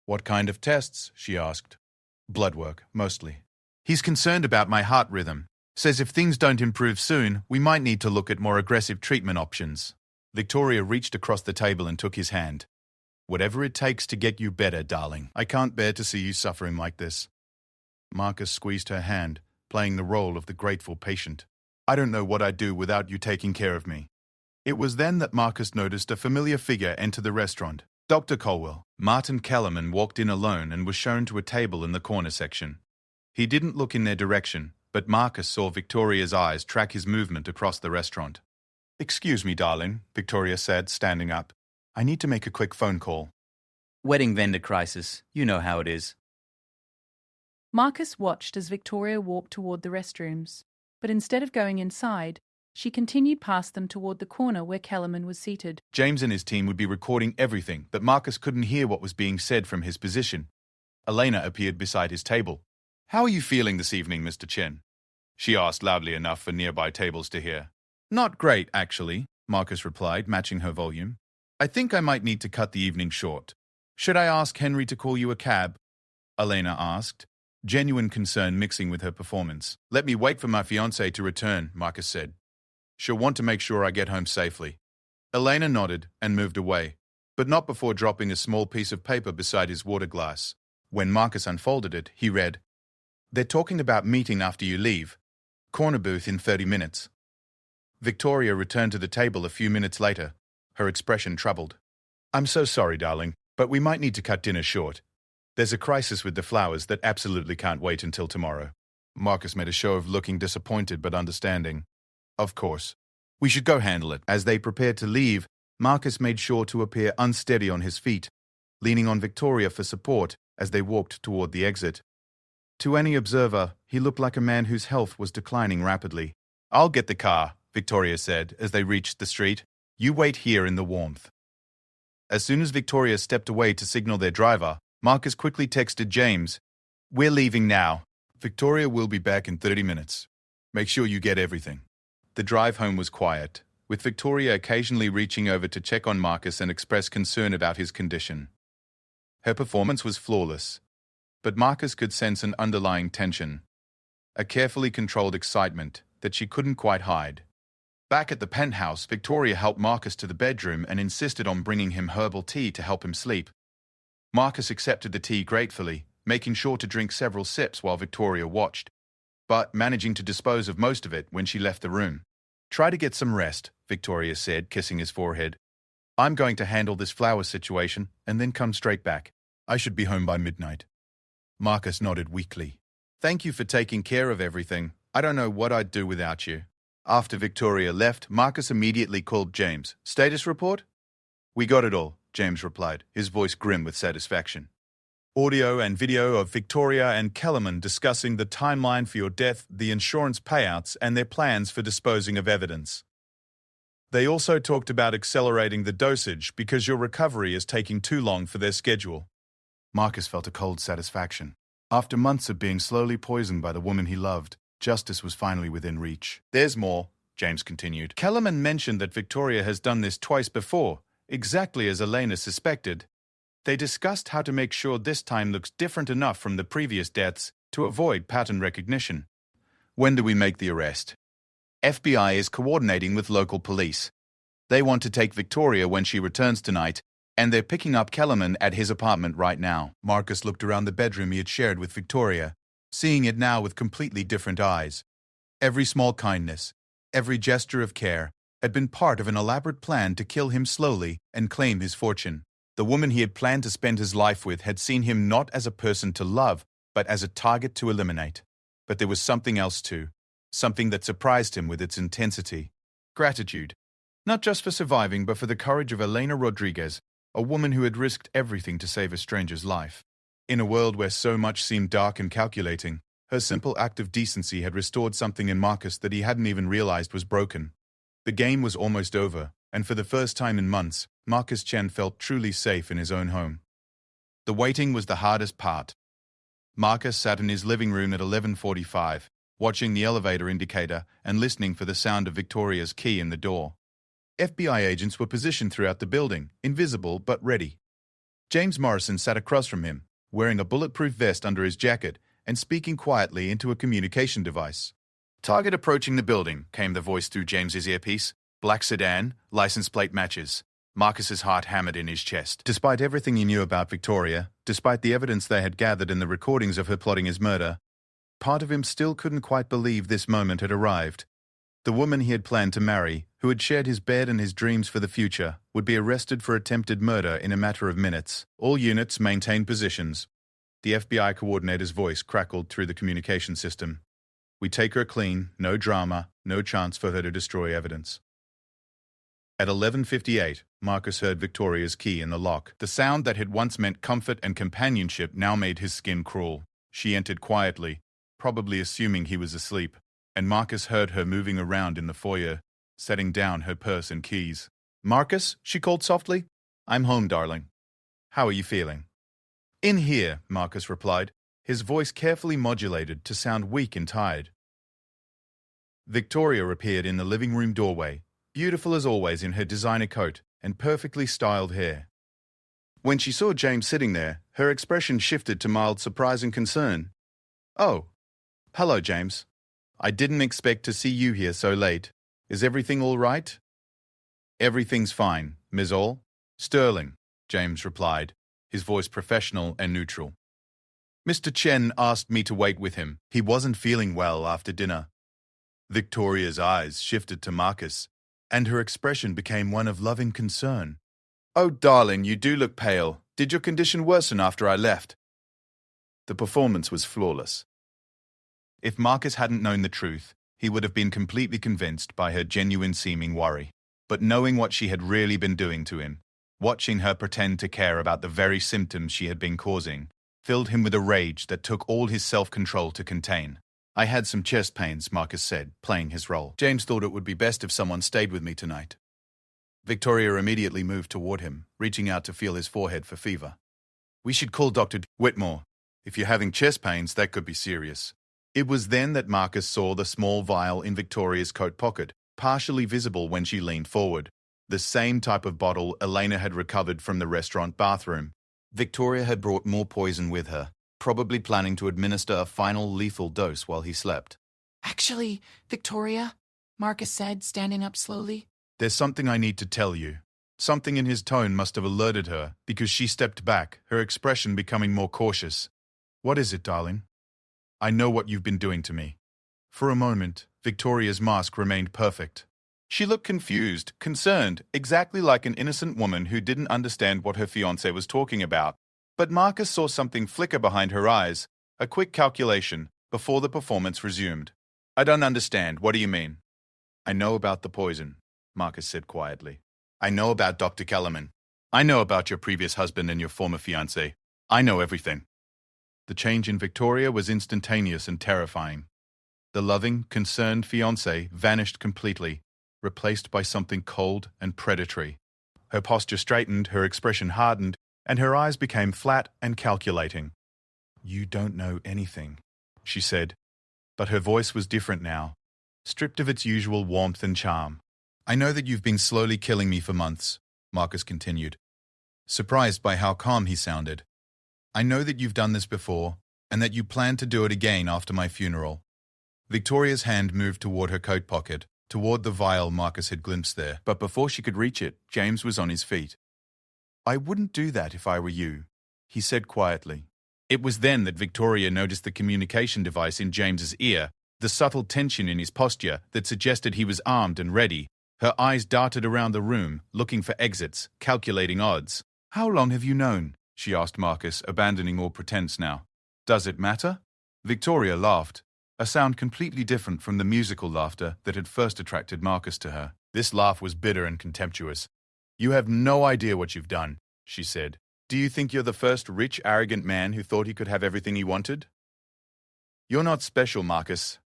"What kind of tests?" she asked. "Blood work, mostly. He's concerned about my heart rhythm. Says if things don't improve soon, we might need to look at more aggressive treatment options." Victoria reached across the table and took his hand. "Whatever it takes to get you better, darling. I can't bear to see you suffering like this." Marcus squeezed her hand, playing the role of the grateful patient. "I don't know what I'd do without you taking care of me." It was then that Marcus noticed a familiar figure enter the restaurant. Dr. Colwell. Martin Kellerman walked in alone and was shown to a table in the corner section. He didn't look in their direction, but Marcus saw Victoria's eyes track his movement across the restaurant. "Excuse me, darling," Victoria said, standing up. "I need to make a quick phone call." Wedding vendor crisis. You know how it is. Marcus watched as Victoria walked toward the restrooms, but instead of going inside, she continued past them toward the corner where Kellerman was seated. James and his team would be recording everything, but Marcus couldn't hear what was being said from his position. Elena appeared beside his table. "How are you feeling this evening, Mr. Chen?" she asked loudly enough for nearby tables to hear. "Not great, actually," Marcus replied, matching her volume. "I think I might need to cut the evening short. Should I ask Henry to call you a cab?" Elena asked, genuine concern mixing with her performance. "Let me wait for my fiancée to return," Marcus said. "She'll want to make sure I get home safely." Elena nodded and moved away, but not before dropping a small piece of paper beside his water glass. When Marcus unfolded it, he read, "They're talking about meeting after you leave. Corner booth in 30 minutes. Victoria returned to the table a few minutes later, her expression troubled. "I'm so sorry, darling, but we might need to cut dinner short. There's a crisis with the flowers that absolutely can't wait until tomorrow." Marcus made a show of looking disappointed but understanding. "Of course. We should go handle it." As they prepared to leave, Marcus made sure to appear unsteady on his feet, leaning on Victoria for support as they walked toward the exit. To any observer, he looked like a man whose health was declining rapidly. "I'll get the car," Victoria said as they reached the street. "You wait here in the warmth." As soon as Victoria stepped away to signal their driver, Marcus quickly texted James, "We're leaving now. Victoria will be back in 30 minutes. Make sure you get everything." The drive home was quiet, with Victoria occasionally reaching over to check on Marcus and express concern about his condition. Her performance was flawless, but Marcus could sense an underlying tension, a carefully controlled excitement that she couldn't quite hide. Back at the penthouse, Victoria helped Marcus to the bedroom and insisted on bringing him herbal tea to help him sleep. Marcus accepted the tea gratefully, making sure to drink several sips while Victoria watched, but managing to dispose of most of it when she left the room. "Try to get some rest," Victoria said, kissing his forehead. "I'm going to handle this flower situation and then come straight back. I should be home by midnight." Marcus nodded weakly. "Thank you for taking care of everything. I don't know what I'd do without you." After Victoria left, Marcus immediately called James. "Status report?" "We got it all," James replied, his voice grim with satisfaction. "Audio and video of Victoria and Kellerman discussing the timeline for your death, the insurance payouts, and their plans for disposing of evidence. They also talked about accelerating the dosage because your recovery is taking too long for their schedule." Marcus felt a cold satisfaction. After months of being slowly poisoned by the woman he loved, justice was finally within reach. "There's more," James continued. "Kellerman mentioned that Victoria has done this twice before, exactly as Elena suspected. They discussed how to make sure this time looks different enough from the previous deaths to avoid pattern recognition." "When do we make the arrest?" "FBI is coordinating with local police. They want to take Victoria when she returns tonight, and they're picking up Kellerman at his apartment right now." Marcus looked around the bedroom he had shared with Victoria, seeing it now with completely different eyes. Every small kindness, every gesture of care, had been part of an elaborate plan to kill him slowly and claim his fortune. The woman he had planned to spend his life with had seen him not as a person to love, but as a target to eliminate. But there was something else too, something that surprised him with its intensity. Gratitude. Not just for surviving, but for the courage of Elena Rodriguez, a woman who had risked everything to save a stranger's life. In a world where so much seemed dark and calculating, her simple act of decency had restored something in Marcus that he hadn't even realized was broken. The game was almost over, and for the first time in months, Marcus Chen felt truly safe in his own home. The waiting was the hardest part. Marcus sat in his living room at 11:45, watching the elevator indicator and listening for the sound of Victoria's key in the door. FBI agents were positioned throughout the building, invisible but ready. James Morrison sat across from him, wearing a bulletproof vest under his jacket and speaking quietly into a communication device. "Target approaching the building," came the voice through James's earpiece. "Black sedan, license plate matches." Marcus's heart hammered in his chest. Despite everything he knew about Victoria, despite the evidence they had gathered in the recordings of her plotting his murder, part of him still couldn't quite believe this moment had arrived. The woman he had planned to marry, who had shared his bed and his dreams for the future, would be arrested for attempted murder in a matter of minutes. "All units maintain positions." The FBI coordinator's voice crackled through the communication system. "We take her clean, no drama, no chance for her to destroy evidence." At 11:58, Marcus heard Victoria's key in the lock. The sound that had once meant comfort and companionship now made his skin crawl. She entered quietly, probably assuming he was asleep, and Marcus heard her moving around in the foyer, setting down her purse and keys. "Marcus," she called softly. "I'm home, darling. How are you feeling?" "In here," Marcus replied, his voice carefully modulated to sound weak and tired. Victoria appeared in the living room doorway, beautiful as always in her designer coat and perfectly styled hair. When she saw James sitting there, her expression shifted to mild surprise and concern. "Oh, hello, James. I didn't expect to see you here so late. Is everything all right?" "Everything's fine, Ms. All. Sterling," James replied, his voice professional and neutral. "Mr. Chen asked me to wait with him. He wasn't feeling well after dinner." Victoria's eyes shifted to Marcus, and her expression became one of loving concern. "Oh, darling, you do look pale. Did your condition worsen after I left?" The performance was flawless. If Marcus hadn't known the truth, he would have been completely convinced by her genuine-seeming worry. But knowing what she had really been doing to him, watching her pretend to care about the very symptoms she had been causing, filled him with a rage that took all his self-control to contain. "I had some chest pains," Marcus said, playing his role. "James thought it would be best if someone stayed with me tonight." Victoria immediately moved toward him, reaching out to feel his forehead for fever. "We should call Dr. Whitmore. If you're having chest pains, that could be serious." It was then that Marcus saw the small vial in Victoria's coat pocket, partially visible when she leaned forward. The same type of bottle Elena had recovered from the restaurant bathroom. Victoria had brought more poison with her, probably planning to administer a final lethal dose while he slept. Actually, Victoria, Marcus said, standing up slowly. There's something I need to tell you. Something in his tone must have alerted her, because she stepped back, her expression becoming more cautious. What is it, darling? I know what you've been doing to me. For a moment, Victoria's mask remained perfect. She looked confused, concerned, exactly like an innocent woman who didn't understand what her fiancé was talking about. But Marcus saw something flicker behind her eyes, a quick calculation, before the performance resumed. I don't understand. What do you mean? I know about the poison, Marcus said quietly. I know about Dr. Kellerman. I know about your previous husband and your former fiancé. I know everything. The change in Victoria was instantaneous and terrifying. The loving, concerned fiancé vanished completely, replaced by something cold and predatory. Her posture straightened, her expression hardened, and her eyes became flat and calculating. You don't know anything, she said, but her voice was different now, stripped of its usual warmth and charm. I know that you've been slowly killing me for months, Marcus continued, surprised by how calm he sounded. I know that you've done this before, and that you plan to do it again after my funeral. Victoria's hand moved toward her coat pocket, toward the vial Marcus had glimpsed there, but before she could reach it, James was on his feet. I wouldn't do that if I were you, he said quietly. It was then that Victoria noticed the communication device in James's ear, the subtle tension in his posture that suggested he was armed and ready. Her eyes darted around the room, looking for exits, calculating odds. How long have you known? She asked Marcus, abandoning all pretense now. Does it matter? Victoria laughed, a sound completely different from the musical laughter that had first attracted Marcus to her. This laugh was bitter and contemptuous. You have no idea what you've done, she said. Do you think you're the first rich, arrogant man who thought he could have everything he wanted? You're not special, Marcus.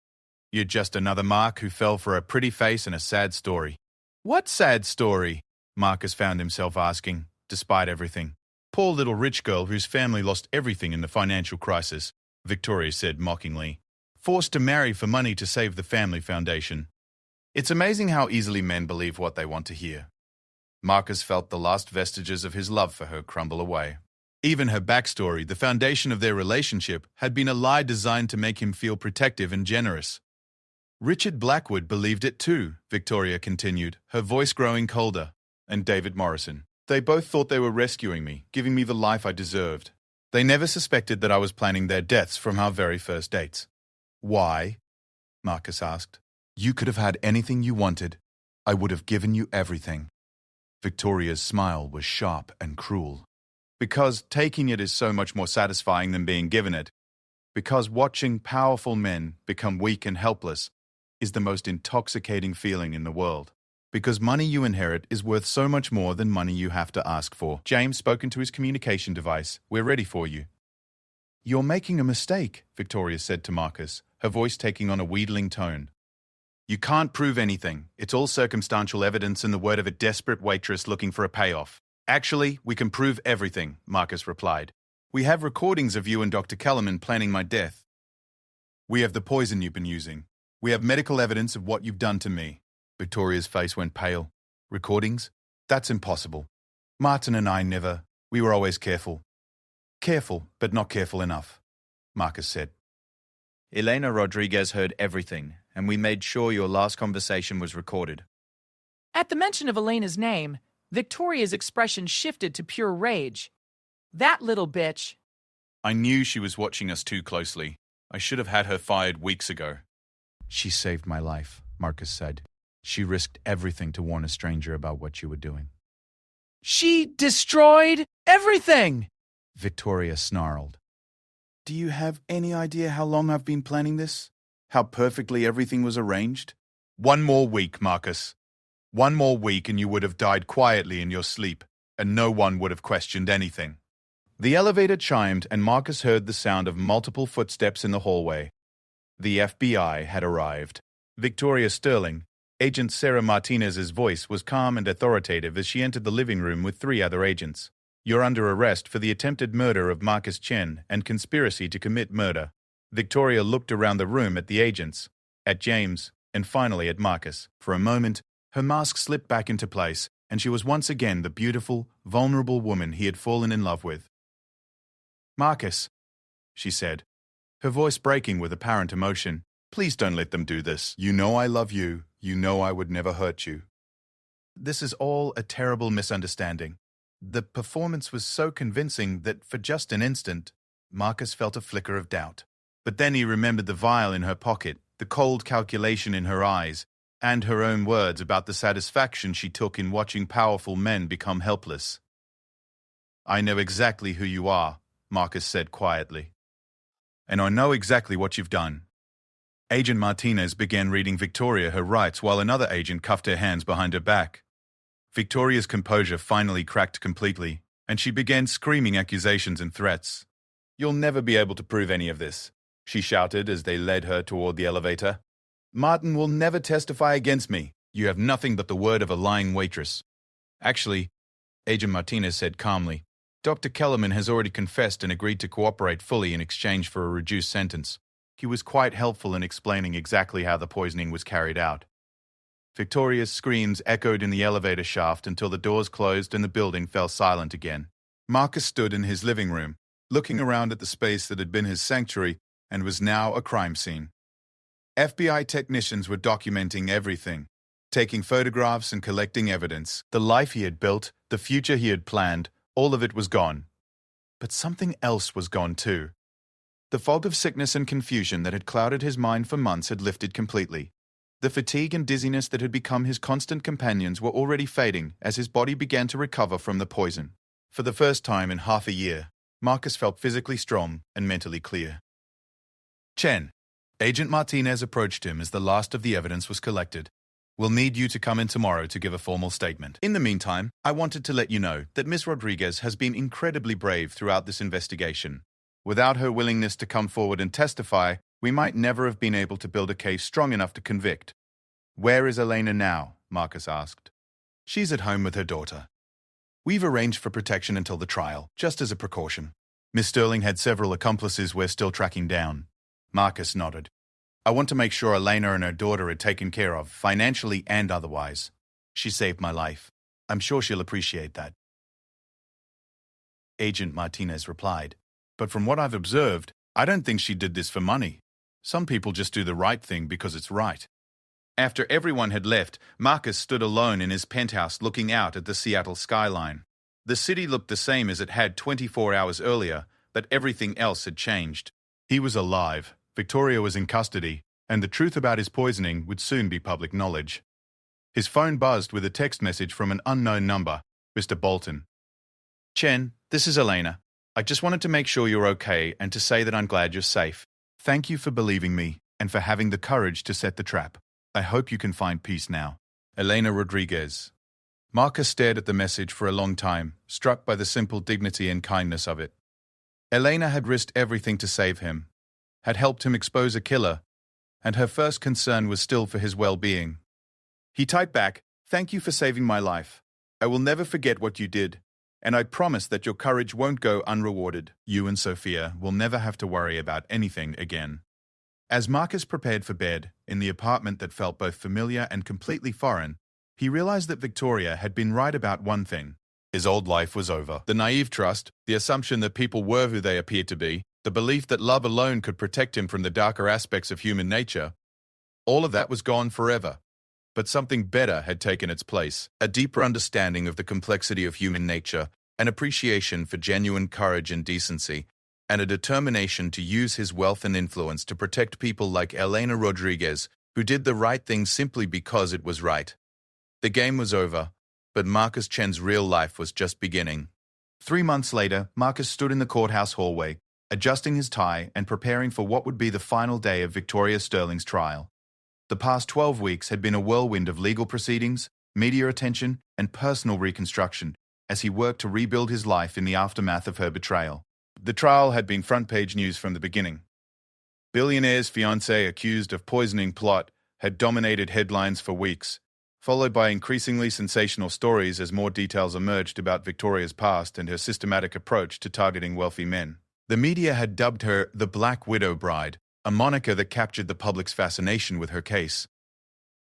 You're just another Mark who fell for a pretty face and a sad story. What sad story? Marcus found himself asking, despite everything. Poor little rich girl whose family lost everything in the financial crisis, Victoria said mockingly. Forced to marry for money to save the family foundation. It's amazing how easily men believe what they want to hear. Marcus felt the last vestiges of his love for her crumble away. Even her backstory, the foundation of their relationship, had been a lie designed to make him feel protective and generous. Richard Blackwood believed it too, Victoria continued, her voice growing colder. And David Morrison. They both thought they were rescuing me, giving me the life I deserved. They never suspected that I was planning their deaths from our very first dates. Why? Marcus asked. You could have had anything you wanted. I would have given you everything. Victoria's smile was sharp and cruel. Because taking it is so much more satisfying than being given it. Because watching powerful men become weak and helpless is the most intoxicating feeling in the world. Because money you inherit is worth so much more than money you have to ask for. James spoke into his communication device. We're ready for you. You're making a mistake, Victoria said to Marcus, her voice taking on a wheedling tone. You can't prove anything. It's all circumstantial evidence and the word of a desperate waitress looking for a payoff. Actually, we can prove everything, Marcus replied. We have recordings of you and Dr. Kellerman planning my death. We have the poison you've been using. We have medical evidence of what you've done to me. Victoria's face went pale. Recordings? That's impossible. Martin and I never. We were always careful. Careful, but not careful enough, Marcus said. Elena Rodriguez heard everything, and we made sure your last conversation was recorded. At the mention of Elena's name, Victoria's expression shifted to pure rage. That little bitch. I knew she was watching us too closely. I should have had her fired weeks ago. She saved my life, Marcus said. She risked everything to warn a stranger about what you were doing. She destroyed everything! Victoria snarled. Do you have any idea how long I've been planning this? How perfectly everything was arranged? 1 more week, Marcus. 1 more week and you would have died quietly in your sleep, and no one would have questioned anything. The elevator chimed and Marcus heard the sound of multiple footsteps in the hallway. The FBI had arrived. Victoria Sterling, Agent Sarah Martinez's voice was calm and authoritative as she entered the living room with 3 other agents. You're under arrest for the attempted murder of Marcus Chen and conspiracy to commit murder. Victoria looked around the room at the agents, at James, and finally at Marcus. For a moment, her mask slipped back into place, and she was once again the beautiful, vulnerable woman he had fallen in love with. "Marcus," she said, her voice breaking with apparent emotion, "please don't let them do this. You know I love you. You know I would never hurt you." This is all a terrible misunderstanding. The performance was so convincing that for just an instant, Marcus felt a flicker of doubt. But then he remembered the vial in her pocket, the cold calculation in her eyes, and her own words about the satisfaction she took in watching powerful men become helpless. "I know exactly who you are," Marcus said quietly. "And I know exactly what you've done." Agent Martinez began reading Victoria her rights while another agent cuffed her hands behind her back. Victoria's composure finally cracked completely, and she began screaming accusations and threats. "You'll never be able to prove any of this," she shouted as they led her toward the elevator. "Martin will never testify against me. You have nothing but the word of a lying waitress." "Actually," Agent Martinez said calmly, "Dr. Kellerman has already confessed and agreed to cooperate fully in exchange for a reduced sentence. He was quite helpful in explaining exactly how the poisoning was carried out." Victoria's screams echoed in the elevator shaft until the doors closed and the building fell silent again. Marcus stood in his living room, looking around at the space that had been his sanctuary and was now a crime scene. FBI technicians were documenting everything, taking photographs and collecting evidence. The life he had built, the future he had planned, all of it was gone. But something else was gone too. The fog of sickness and confusion that had clouded his mind for months had lifted completely. The fatigue and dizziness that had become his constant companions were already fading as his body began to recover from the poison. For the first time in half a year, Marcus felt physically strong and mentally clear. "Chen," Agent Martinez approached him as the last of the evidence was collected. "We'll need you to come in tomorrow to give a formal statement. In the meantime, I wanted to let you know that Ms. Rodriguez has been incredibly brave throughout this investigation. Without her willingness to come forward and testify, we might never have been able to build a case strong enough to convict." "Where is Elena now?" Marcus asked. "She's at home with her daughter. We've arranged for protection until the trial, just as a precaution. Miss Sterling had several accomplices we're still tracking down." Marcus nodded. "I want to make sure Elena and her daughter are taken care of, financially and otherwise. She saved my life. I'm sure she'll appreciate that." Agent Martinez replied, "But from what I've observed, I don't think she did this for money. Some people just do the right thing because it's right." After everyone had left, Marcus stood alone in his penthouse looking out at the Seattle skyline. The city looked the same as it had 24 hours earlier, but everything else had changed. He was alive, Victoria was in custody, and the truth about his poisoning would soon be public knowledge. His phone buzzed with a text message from an unknown number, Mr. Bolton. "Chen, this is Elena. I just wanted to make sure you're okay and to say that I'm glad you're safe. Thank you for believing me and for having the courage to set the trap. I hope you can find peace now. Elena Rodriguez." Marcus stared at the message for a long time, struck by the simple dignity and kindness of it. Elena had risked everything to save him, had helped him expose a killer, and her first concern was still for his well-being. He typed back, "Thank you for saving my life. I will never forget what you did, and I promise that your courage won't go unrewarded. You and Sophia will never have to worry about anything again." As Marcus prepared for bed, in the apartment that felt both familiar and completely foreign, he realized that Victoria had been right about one thing. His old life was over. The naive trust, the assumption that people were who they appeared to be, the belief that love alone could protect him from the darker aspects of human nature, all of that was gone forever. But something better had taken its place, a deeper understanding of the complexity of human nature, an appreciation for genuine courage and decency, and a determination to use his wealth and influence to protect people like Elena Rodriguez, who did the right thing simply because it was right. The game was over, but Marcus Chen's real life was just beginning. 3 months later, Marcus stood in the courthouse hallway, adjusting his tie and preparing for what would be the final day of Victoria Sterling's trial. The past 12 weeks had been a whirlwind of legal proceedings, media attention, and personal reconstruction as he worked to rebuild his life in the aftermath of her betrayal. The trial had been front-page news from the beginning. Billionaire's fiancée accused of poisoning plot had dominated headlines for weeks, followed by increasingly sensational stories as more details emerged about Victoria's past and her systematic approach to targeting wealthy men. The media had dubbed her the Black Widow Bride, a moniker that captured the public's fascination with her case.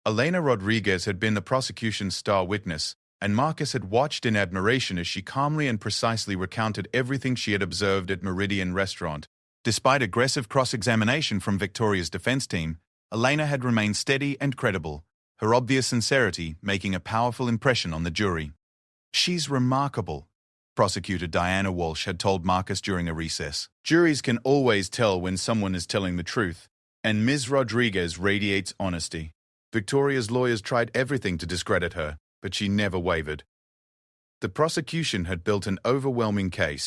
Elena Rodriguez had been the prosecution's star witness, and Marcus had watched in admiration as she calmly and precisely recounted everything she had observed at Meridian Restaurant. Despite aggressive cross-examination from Victoria's defense team, Elena had remained steady and credible, her obvious sincerity making a powerful impression on the jury. "She's remarkable," Prosecutor Diana Walsh had told Marcus during a recess. Juries can always tell when someone is telling the truth, and Ms. Rodriguez radiates honesty. Victoria's lawyers tried everything to discredit her, but she never wavered. The prosecution had built an overwhelming case,